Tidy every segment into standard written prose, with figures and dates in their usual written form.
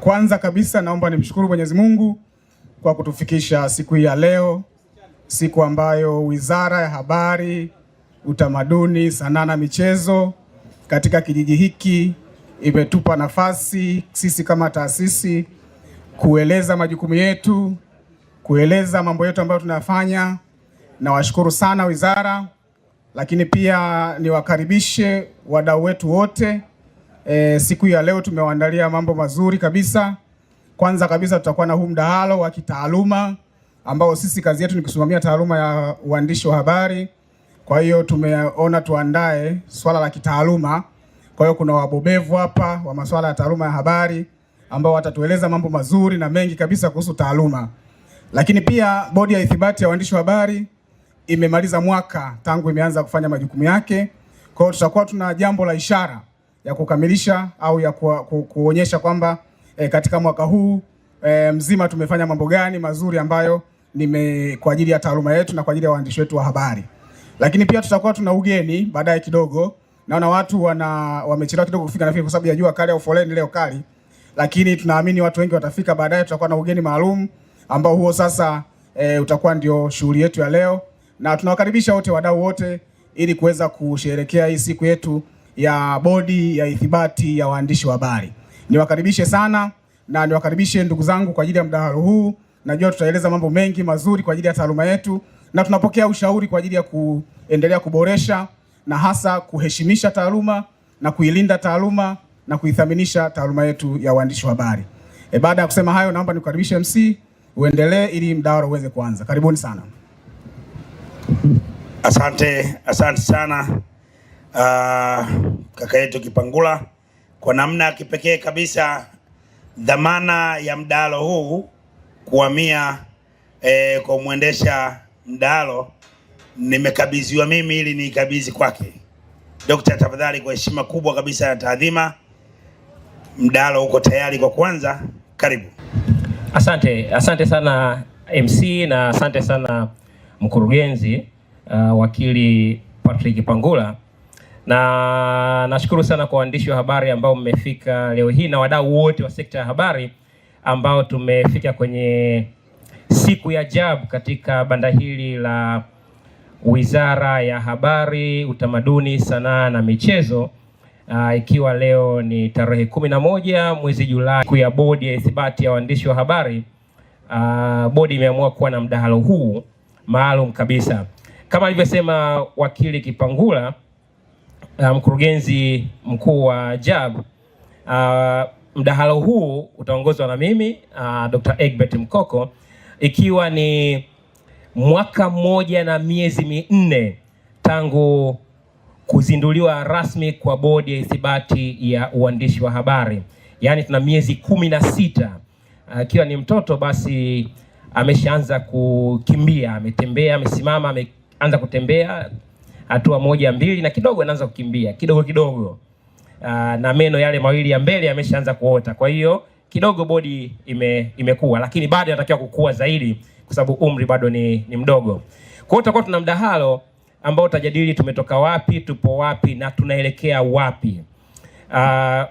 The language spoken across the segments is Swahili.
Kwanza kabisa naomba nimshukuru Mwenyezi Mungu kwa kutufikisha siku hii ya leo, siku ambayo Wizara ya Habari, Utamaduni, Sanaa na Michezo katika kijiji hiki imetupa nafasi sisi kama taasisi kueleza majukumu yetu, kueleza mambo yetu ambayo tunayafanya. Nawashukuru sana wizara, lakini pia niwakaribishe wadau wetu wote. Siku ya leo tumewaandalia mambo mazuri kabisa. Kwanza kabisa tutakuwa na huu mdahalo wa kitaaluma ambao sisi kazi yetu ni kusimamia taaluma ya uandishi wa habari. Kwa hiyo tumeona tuandae swala la kitaaluma. Kwa hiyo kuna wabobevu hapa wa masuala ya taaluma ya habari ambao watatueleza mambo mazuri na mengi kabisa kuhusu taaluma. Lakini pia Bodi ya Ithibati ya Waandishi wa Habari imemaliza mwaka tangu imeanza kufanya majukumu yake. Kwa hiyo tutakuwa tuna jambo la ishara ya kukamilisha au ya kuonyesha kwamba katika mwaka huu mzima tumefanya mambo gani mazuri ambayo kwa ajili ya taaluma yetu na kwa ajili ya waandishi wetu wa habari. Lakini pia tutakuwa tuna ugeni baadaye kidogo. Naona watu wamechelewa kidogo kufika nafikiri kwa sababu ya jua kali au foleni leo kali. Lakini tunaamini watu wengi watafika baadaye. Tutakuwa na ugeni maalum ambao huo sasa utakuwa ndio shughuli yetu ya leo. Na tunawakaribisha wote, wadau wote, ili kuweza kusherehekea hii siku yetu ya Bodi ya Ithibati ya Waandishi wa Habari. Niwakaribishe sana na niwakaribishe ndugu zangu kwa ajili ya mdahalo huu. Najua tutaeleza mambo mengi mazuri kwa ajili ya taaluma yetu na tunapokea ushauri kwa ajili ya kuendelea kuboresha na hasa kuheshimisha taaluma na kuilinda taaluma na kuithaminisha taaluma yetu ya uandishi wa habari. Baada ya kusema hayo, naomba nikukaribishe MC uendelee ili mdahalo uweze kuanza. Karibuni sana. Asante sana kaka yetu Kipangula kwa namna ya kipekee kabisa. Dhamana ya mdahalo huu kuhamia kwa muendesha mdahalo nimekabidhiwa mimi ili nikabidhi kwake. Dr. tafadhali kwa heshima kubwa kabisa na taadhima, mdahalo uko tayari kwa kwanza. Karibu. Asante sana MC na asante sana mkurugenzi wakili Patrick Kipangula, na nashukuru sana kwa waandishi wa habari ambao mmefika leo hii na wadau wote wa sekta ya habari ambao tumefika kwenye siku ya ajabu katika banda hili la Wizara ya Habari, Utamaduni, Sanaa na Michezo, ikiwa leo ni tarehe 11 mwezi Julai, siku ya Bodi ya Ithibati ya Waandishi wa Habari. Bodi imeamua kuwa na mdahalo huu maalum kabisa. Kama alivyosema wakili Kipangula, mkurugenzi mkuu wa JAB, mdahalo huu utaongozwa na mimi Dr. Egbert Mkoko, ikiwa ni mwaka mmoja na miezi minne tangu kuzinduliwa rasmi kwa Bodi ya Ithibati ya Uandishi wa Habari. Yaani tuna miezi 16. Akiwa ni mtoto basi ameshaanza kukimbia, ametembea, amesimama, ameanza kutembea hatua moja mbili na kidogo anaanza kukimbia kidogo. Na meno yale mawili ya mbele yameshaanza kuota. Kwa hiyo kidogo bodi imekuwa, lakini bado inatakiwa kukua zaidi kwa sababu umri bado ni mdogo. Kwa hiyo tutakuwa tuna mdahalo ambao utajadili tumetoka wapi, tupo wapi na tunaelekea wapi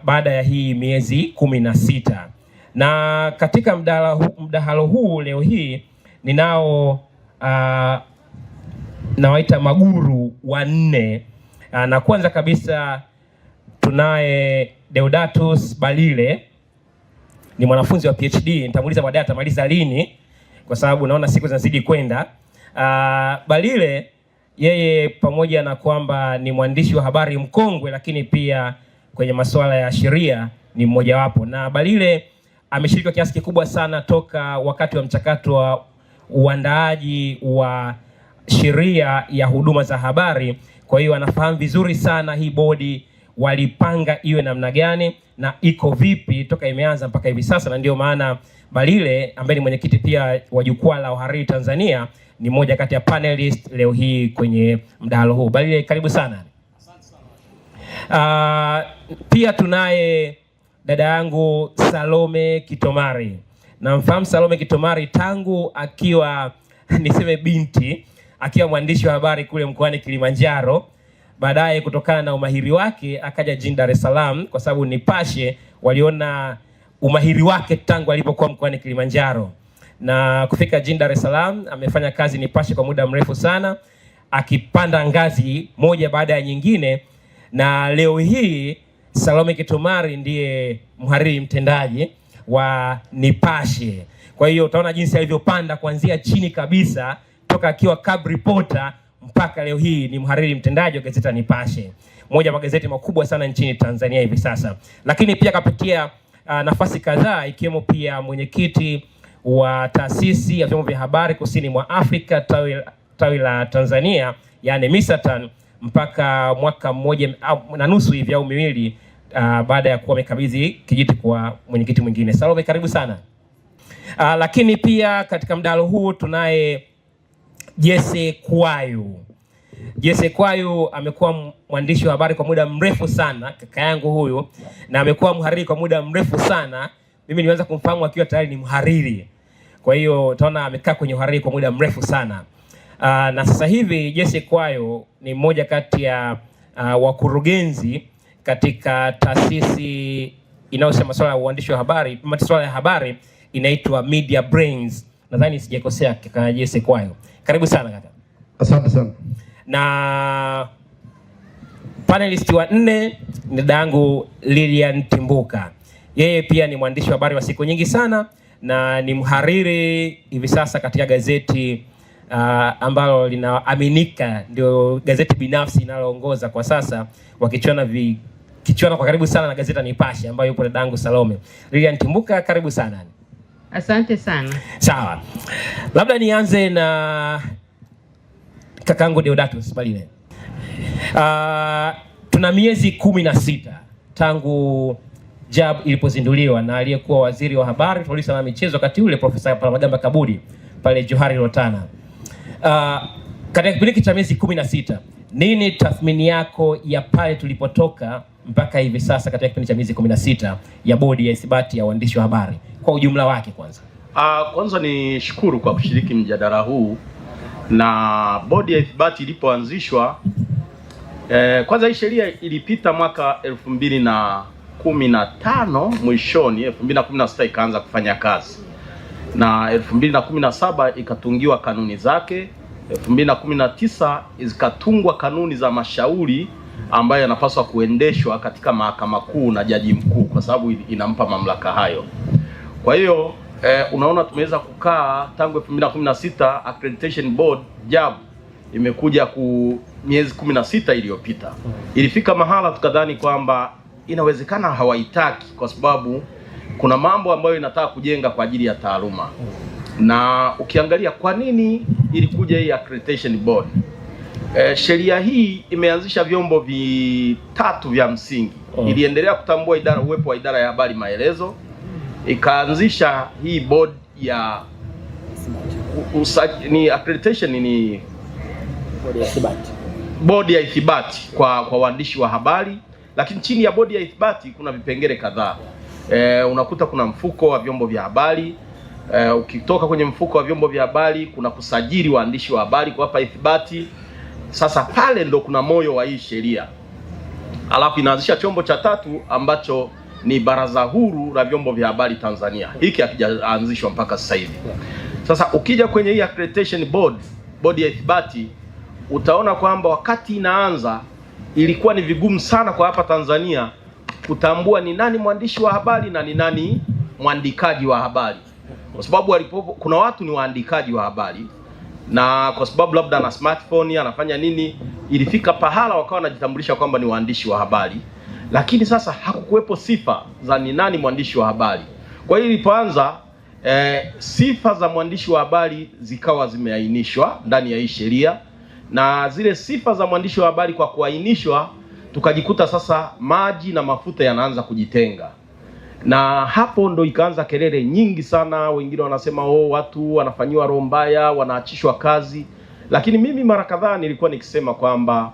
baada ya hii miezi 16. Na katika mdahalo huu leo hii ninao nawaita maguru wanne. Na kwanza kabisa tunaye Deodatus Balile, ni mwanafunzi wa PhD. Nitamuuliza baadaye atamaliza lini kwa sababu naona siku zinazidi kwenda. Balile yeye pamoja na kwamba ni mwandishi wa habari mkongwe, lakini pia kwenye masuala ya sheria ni mmoja wapo. Na Balile ameshiriki kwa kiasi kikubwa sana toka wakati wa mchakato wa uandaaji wa sheria ya huduma za habari. Kwa hiyo anafahamu vizuri sana hii bodi walipanga iwe namna gani na iko vipi toka imeanza mpaka hivi sasa, na ndio maana Balile ambaye ni mwenyekiti pia wa Jukwaa la Uhariri Tanzania ni mmoja kati ya panelist leo hii kwenye mdahalo huu. Balile, karibu sana. Pia tunaye dada yangu Salome Kitomari. Namfahamu Salome Kitomari tangu akiwa niseme binti, akiwa mwandishi wa habari kule mkoani Kilimanjaro. Baadaye kutokana na umahiri wake akaja jijini Dar es Salaam kwa sababu Nipashe waliona umahiri wake tangu alipokuwa mkoani Kilimanjaro na kufika jijini Dar es Salaam. Amefanya kazi Nipashe kwa muda mrefu sana, akipanda ngazi moja baada ya nyingine, na leo hii Salome Kitomari ndiye mhariri mtendaji wa Nipashe. Kwa hiyo utaona jinsi alivyopanda kuanzia chini kabisa toka akiwa cub reporter mpaka leo hii ni mhariri mtendaji wa gazeti la Nipashe, moja wa magazeti makubwa sana nchini Tanzania hivi sasa. Lakini pia kapitia nafasi kadhaa, ikiwemo pia mwenyekiti wa taasisi ya vyombo vya habari kusini mwa Afrika tawi la Tanzania, yani Misatan, mpaka mwaka mmoja na nusu hivi au miwili baada ya kuwa amekabidhi kijiti kwa mwenyekiti mwingine. Salome, karibu sana. Lakini pia katika mdahalo huu tunaye Jesse Kwayu. Jesse Kwayu amekuwa mwandishi wa habari kwa muda mrefu sana, kaka yangu huyu, na amekuwa mhariri kwa muda mrefu sana. Mimi niweza kumfahamu akiwa tayari ni mhariri. Kwa hiyo utaona amekaa kwenye uhariri kwa muda mrefu sana. Na sasa hivi Jesse Kwayu ni mmoja kati ya wakurugenzi katika taasisi inayosema masuala ya uandishi wa habari, masuala ya habari, inaitwa Media Brains. Nadhani sijakosea kaka Jesse Kwayu. Karibu sana kaka. Asante sana. Na panelist wa 4 ni dadangu Lilian Timbuka. Yeye pia ni mwandishi wa habari wa siku nyingi sana na ni mhariri hivi sasa katika gazeti ambalo linaaminika ndio gazeti binafsi linaloongoza kwa sasa, wakichuana kwa karibu sana na gazeti la Nipashe ambayo yupo dadangu Salome. Lilian Timbuka, karibu sana. Asante sana. Sawa. Labda nianze na kakangu Deodatus Balile. Tuna miezi 16 tangu JAB ilipozinduliwa na aliyekuwa waziri wa habari, polisi na michezo wakati ule Profesa Palamagamba Kabudi pale Johari Rotana. Katika kipindi cha miezi 16, nini tathmini yako ya pale tulipotoka mpaka hivi sasa katika kipindi cha miezi 16 ya bodi ya ithibati ya waandishi wa habari kwa ujumla wake? Kwanza ni shukuru kwa kushiriki mjadala huu. Na bodi ya ithibati ilipoanzishwa, kwanza hii sheria ilipita mwaka 2015 mwishoni, 2016 ikaanza kufanya kazi, na 2017 ikatungiwa kanuni zake. 2019 zikatungwa kanuni za mashauri ambayo yanapaswa kuendeshwa katika mahakama kuu na jaji mkuu, kwa sababu inampa mamlaka hayo. Kwa hiyo unaona tumeweza kukaa tangu 2016, accreditation board JAB imekuja miezi 16 iliyopita. Ilifika mahala tukadhani kwamba inawezekana hawaitaki kwa sababu kuna mambo ambayo inataka kujenga kwa ajili ya taaluma. Na ukiangalia kwa nini ilikuja hii accreditation board, sheria hii imeanzisha vyombo vitatu vya msingi. Iliendelea kutambua uwepo wa idara ya habari maelezo, ikaanzisha hii board ya accreditation, ni bodi ya ithibati kwa waandishi wa habari. Lakini chini ya bodi ya ithibati kuna vipengele kadhaa. Unakuta kuna mfuko wa vyombo vya habari. Ukitoka kwenye mfuko wa vyombo vya habari kuna kusajili waandishi wa habari, kuwapa ithibati. Sasa pale ndo kuna moyo wa hii sheria. Alafu inaanzisha chombo cha tatu ambacho ni Baraza Huru la Vyombo vya Habari Tanzania. Hiki hakijaanzishwa mpaka sasa hivi. Sasa ukija kwenye hii accreditation board, bodi ya ithibati, utaona kwamba wakati inaanza ilikuwa ni vigumu sana kwa hapa Tanzania kutambua ni nani mwandishi wa habari na ni nani mwandikaji wa habari. Kwa sababu kuna watu ni waandikaji wa habari, na kwa sababu labda ana smartphone anafanya nini, ilifika pahala wakawa wanajitambulisha kwamba ni waandishi wa habari, lakini sasa hakukuwepo sifa za ni nani mwandishi wa habari. Kwa hiyo ilipoanza sifa za mwandishi wa habari zikawa zimeainishwa ndani ya hii sheria, na zile sifa za mwandishi wa habari kwa kuainishwa tukajikuta sasa maji na mafuta yanaanza kujitenga. Na hapo ndo ikaanza kelele nyingi sana. Wengine wanasema watu wanafanyiwa roho mbaya, wanaachishwa kazi. Lakini mimi mara kadhaa nilikuwa nikisema kwamba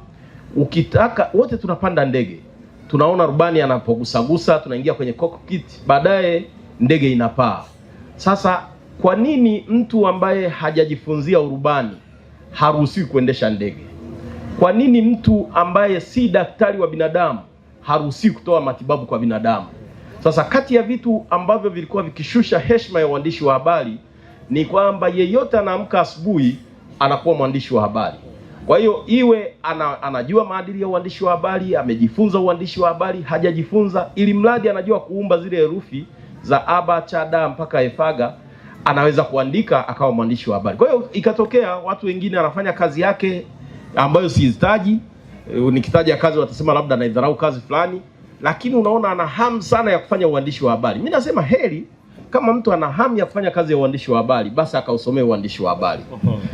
ukitaka, wote tunapanda ndege, tunaona rubani anapogusagusa, tunaingia kwenye cockpit, baadaye ndege inapaa. Sasa kwa nini mtu ambaye hajajifunzia urubani haruhusiwi kuendesha ndege? Kwa nini mtu ambaye si daktari wa binadamu haruhusiwi kutoa matibabu kwa binadamu? Sasa kati ya vitu ambavyo vilikuwa vikishusha heshima ya uandishi wa habari ni kwamba yeyote anaamka asubuhi anakuwa mwandishi wa habari. Kwa hiyo iwe anajua maadili ya uandishi wa habari, amejifunza uandishi wa habari, hajajifunza, ili mradi anajua kuumba zile herufi za aba cha da mpaka efaga, anaweza kuandika akawa mwandishi wa habari. Kwa hiyo ikatokea watu wengine anafanya kazi yake ambayo sizitaji, nikitaja kazi watasema labda anaidharau kazi fulani, lakini unaona ana hamu sana ya kufanya uandishi wa habari. Mimi nasema heri kama mtu ana hamu ya kufanya kazi ya uandishi wa habari, basi akausomea uandishi wa habari.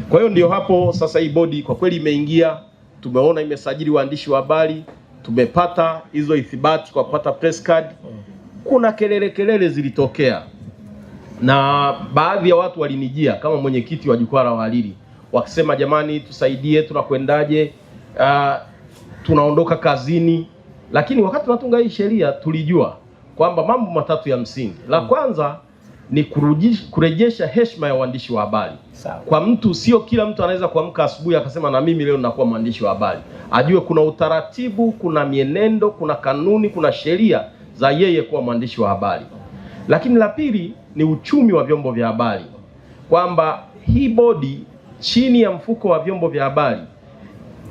Kwa hiyo ndio hapo sasa hii bodi kwa kweli imeingia, tumeona imesajili waandishi wa habari, tumepata hizo ithibati kwa kupata press card. Kuna kelele zilitokea na baadhi ya watu walinijia kama mwenyekiti wa jukwaa la wahariri wakisema, jamani tusaidie, tunakwendaje, tunaondoka kazini. Lakini wakati tunatunga hii sheria tulijua kwamba mambo matatu ya msingi. La kwanza ni kurejesha heshima ya uandishi wa habari. Kwa mtu, sio kila mtu anaweza kuamka asubuhi akasema na mimi leo ninakuwa mwandishi wa habari. Ajue kuna utaratibu, kuna mienendo, kuna kanuni, kuna sheria za yeye kuwa mwandishi wa habari. Lakini la pili ni uchumi wa vyombo vya habari, kwamba hii bodi chini ya mfuko wa vyombo vya habari,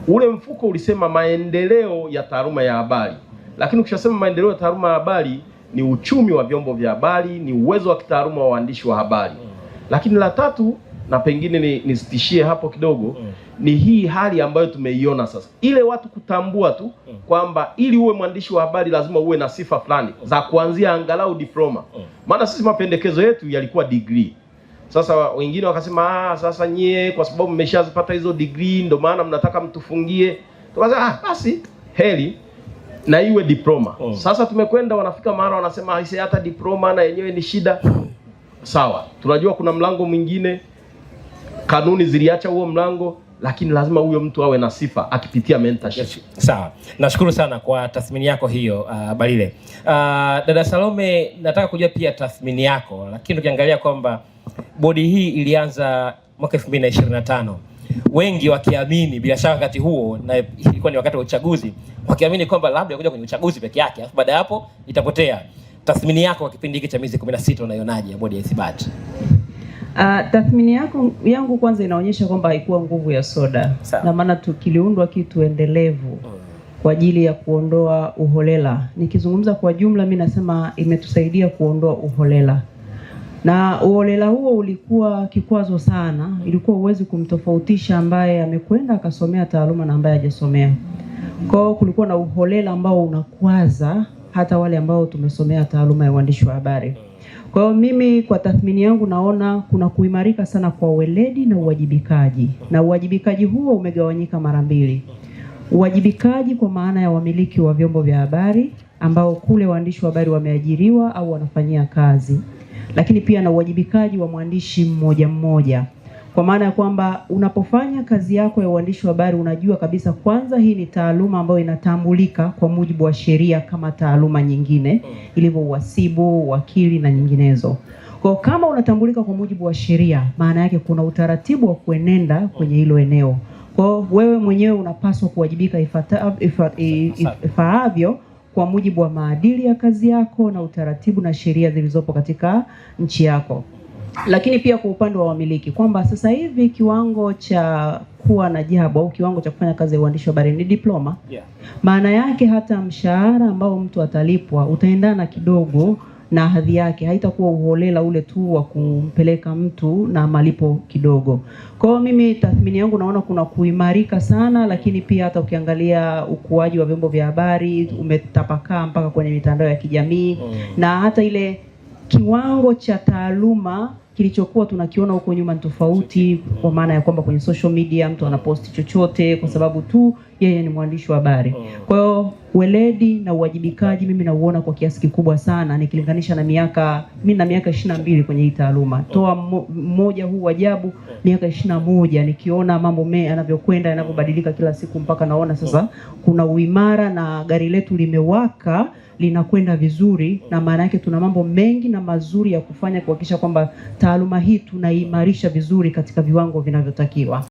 ule mfuko ulisema maendeleo ya taaluma ya habari, lakini ukishasema maendeleo ya taaluma ya habari ni uchumi wa vyombo vya habari, ni uwezo wa kitaaluma wa waandishi wa habari. Lakini la tatu, na pengine nisitishie hapo kidogo, ni hii hali ambayo tumeiona sasa, ile watu kutambua tu kwamba ili uwe mwandishi wa habari lazima uwe na sifa fulani za kuanzia angalau diploma. Maana sisi mapendekezo yetu yalikuwa degree. Sasa wengine wakasema sasa nyie kwa sababu mmeshazipata hizo degree ndio maana mnataka mtufungie. Tukasema basi heri na iwe diploma. Sasa tumekwenda, wanafika mara wanasema hata diploma na yenyewe ni shida. Sawa, tunajua kuna mlango mwingine, kanuni ziliacha huo mlango, lakini lazima huyo mtu awe na sifa akipitia mentorship. Sawa, nashukuru sana kwa tathmini yako hiyo Balile. Dada Salome, nataka kujua pia tathmini yako, lakini ukiangalia kwamba bodi hii ilianza mwaka 2025, wengi wakiamini bila shaka wakati huo, na ilikuwa ni wakati wa uchaguzi, wakiamini kwamba labda kuja kwenye uchaguzi peke yake alafu baada ya hapo itapotea. Tathmini yako kwa kipindi hiki cha miezi 16 unaionaje ya bodi ya ithibati? Tathmini yangu kwanza inaonyesha kwamba haikuwa nguvu ya soda. Na maana tukiliundwa kitu endelevu kwa ajili ya kuondoa uholela. Nikizungumza kwa jumla, mimi nasema imetusaidia kuondoa uholela. Na uholela huo ulikuwa kikwazo sana, ilikuwa uwezi kumtofautisha ambaye amekwenda akasomea taaluma na ambaye hajasomea. Kwa hiyo kulikuwa na uholela ambao unakwaza hata wale ambao tumesomea taaluma ya uandishi wa habari. Kwa hiyo mimi kwa tathmini yangu naona kuna kuimarika sana kwa weledi na uwajibikaji. Na uwajibikaji huo umegawanyika mara mbili. Uwajibikaji kwa maana ya wamiliki wa vyombo vya habari ambao kule waandishi wa habari wameajiriwa au wanafanyia kazi. Lakini pia na uwajibikaji wa mwandishi mmoja mmoja. Kwa maana ya kwamba unapofanya kazi yako ya uandishi wa habari unajua kabisa kwanza hii ni taaluma ambayo inatambulika kwa mujibu wa sheria kama taaluma nyingine ilivyo uhasibu, wakili na nyinginezo. Kwa kama unatambulika kwa mujibu wa sheria, maana yake kuna utaratibu wa kuenenda kwenye hilo eneo. Kwa wewe mwenyewe unapaswa kuwajibika ifaavyo kwa mujibu wa maadili ya kazi yako na utaratibu na sheria zilizopo katika nchi yako. Lakini pia kwa upande wa wamiliki kwamba sasa hivi kiwango cha kuwa na jabu au kiwango cha kufanya kazi ya uandishi wa habari ni diploma. Maana yake hata mshahara ambao mtu atalipwa utaendana kidogo na hadhi yake, haitakuwa uholela ule tu wa kumpeleka mtu na malipo kidogo. Kwa hiyo mimi tathmini yangu naona kuna kuimarika sana, lakini pia hata ukiangalia ukuaji wa vyombo vya habari umetapakaa mpaka kwenye mitandao ya kijamii na hata ile kiwango cha taaluma kilichokuwa tunakiona huko nyuma ni tofauti, kwa maana ya kwamba kwenye social media mtu anaposti chochote kwa sababu tu yeye ni mwandishi wa habari. Kwa hiyo weledi na uwajibikaji mimi nauona kwa kiasi kikubwa sana nikilinganisha na mimi na miaka 22 kwenye hii taaluma. Toa mmoja huu ajabu miaka 21 nikiona mambo yanavyokwenda yanavyobadilika kila siku mpaka naona sasa kuna uimara na gari letu limewaka linakwenda vizuri, na maana yake tuna mambo mengi na mazuri ya kufanya kuhakikisha kwamba taaluma hii tunaimarisha vizuri katika viwango vinavyotakiwa.